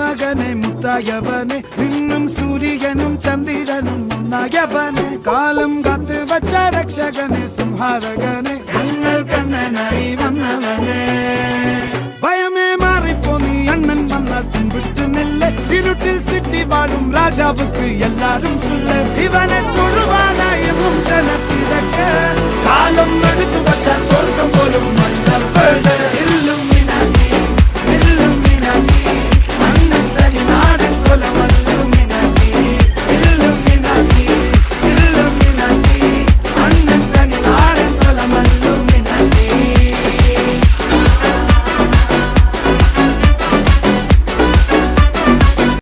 മകനെ മുത്തായവനെ നിന്നും സൂര്യനും ചന്ദ്രനും ഒന്നായവനെ കാലം കാത്ത് വച്ച രക്ഷകനെ സംഹാരകനെ ഞങ്ങൾ കണ്ണനായി വന്നവനെ ഭയമേ മാറിപ്പോ നീ അണ്ണൻ വന്നാൽ തുമ്പിട്ട് നില്ല് ഇരുട്ടിൽ സിറ്റി വാഴും രാജാവുക്ക് എല്ലാരും സുല്ല് ഇവനെ തൊഴുവാനായി എന്നും ജനത്തിരക്ക് കാലം എടുത്തു വച്ചാൽ സ്വർഗം പോലും മണ്ണ ഇല്ലും